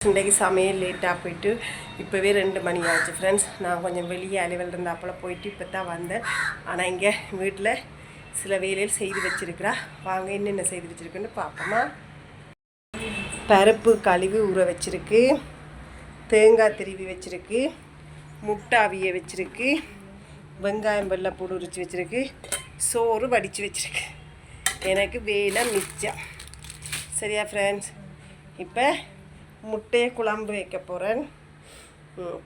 இன்றைக்கு சமையல் லேட்டாக போயிட்டு இப்போவே 2 மணி ஆச்சு ஃப்ரெண்ட்ஸ். நான் கொஞ்சம் வெளியே அலுவல் இருந்தாப்பில் போயிட்டு இப்போ தான் வந்தேன். ஆனால் இங்கே வீட்டில் சில வேலையில் செய்து வச்சுருக்கிறா. வாங்க என்னென்ன செய்து வச்சுருக்குன்னு பார்ப்போமா. பருப்பு கழுவி ஊற வச்சுருக்கு, தேங்காய் திருவி வச்சுருக்கு, முட்டை அவிய வச்சுருக்கு, வெங்காயம் வெள்ளைப்பூடு உரித்து வச்சுருக்கு, சோறு வடித்து வச்சுருக்கு. எனக்கு வேலை மிச்சம். சரியா ஃப்ரெண்ட்ஸ்? இப்போ முட்டையை குழம்பு வைக்க போகிறேன்,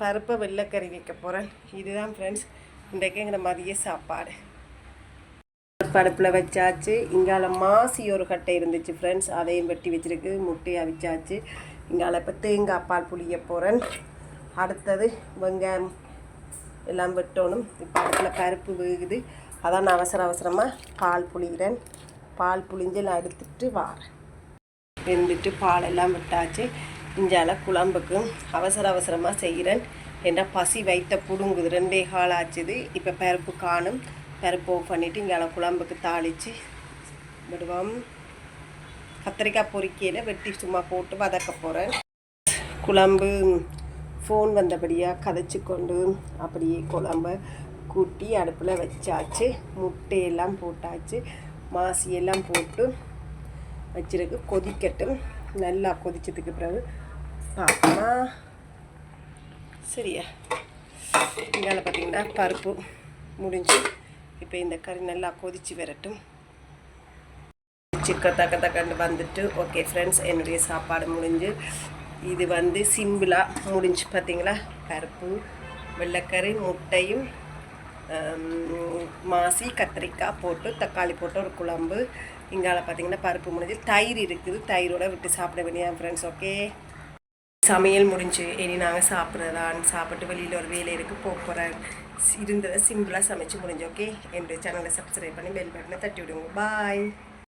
பருப்பை வெள்ளைக்கறி வைக்க போகிறேன். இதுதான் ஃப்ரெண்ட்ஸ் இன்றைக்கு எங்களை மதிய சாப்பாடு. பருப்பில் வச்சாச்சு. இங்கால மாசி ஒரு கட்டை இருந்துச்சு ஃப்ரெண்ட்ஸ், அதையும் வெட்டி வச்சுருக்கு. முட்டையை அவிச்சாச்சு. இங்கால இப்போ தேங்காய் பால் புளிய போகிறேன். அடுத்தது வெங்காயம் எல்லாம் வெட்டணும். இப்போ அடுப்பில் பருப்பு வேகுது, அதான் நான் அவசரமாக பால் புளிகிறேன். பால் புளிஞ்சு நான் எடுத்துகிட்டு வாரேன். வெந்துட்டு பாலெல்லாம் விட்டாச்சு. இஞ்சால குழம்புக்கு அவசரமாக செய்கிறேன். ஏன்னா பசி வைத்த பிடுங்குது. 2 கால் ஆச்சுது. இப்போ பருப்பு காணும். பருப்பு ஆஃப் பண்ணிவிட்டு இங்கால குழம்புக்கு தாளித்து விடுவோம். கத்திரிக்காய் பொரிக்கையில் வெட்டி சும்மா போட்டு வதக்க போகிறேன். குழம்பு ஃபோன் வந்தபடியாக கதைச்சி கொண்டு அப்படியே குழம்ப கூட்டி அடுப்பில் வச்சாச்சு. முட்டையெல்லாம் போட்டாச்சு, மாசியெல்லாம் போட்டு வச்சிருக்கு. கொதிக்கட்டும். நல்லா கொதிச்சதுக்கு பிறகு பார்ப்போமா. சரியா? இங்கால பார்த்திங்கன்னா பருப்பு முடிஞ்சு இப்போ இந்த கறி நல்லா கொதித்து வரட்டும். தக்கண்டு வந்துட்டு ஓகே ஃப்ரெண்ட்ஸ், என்னுடைய சாப்பாடு முடிஞ்சு. இது சிம்பிளாக முடிஞ்சு பார்த்திங்களா. பருப்பு வெள்ளைக்கறி முட்டையும் மாசி கத்திரிக்காய் போட்டு தக்காளி போட்டு ஒரு குழம்பு. இங்கால பார்த்திங்கன்னா பருப்பு முடிஞ்சு, தயிர் இருக்குது, தயிரோடு விட்டு சாப்பிட வேண்டிய ஃப்ரெண்ட்ஸ். ஓகே, சமையல் முடிஞ்சு. இனி நாங்கள் சாப்பிட்டு வெளியில் ஒரு வேலை இருக்குது போகிறேன். இருந்ததை சிம்பிளாக சமைச்சு முடிஞ்சு. ஓகே, என்னுடைய சேனலை சப்ஸ்கிரைப் பண்ணி பெல் பட்டனை தட்டி விடுங்க. பாய்.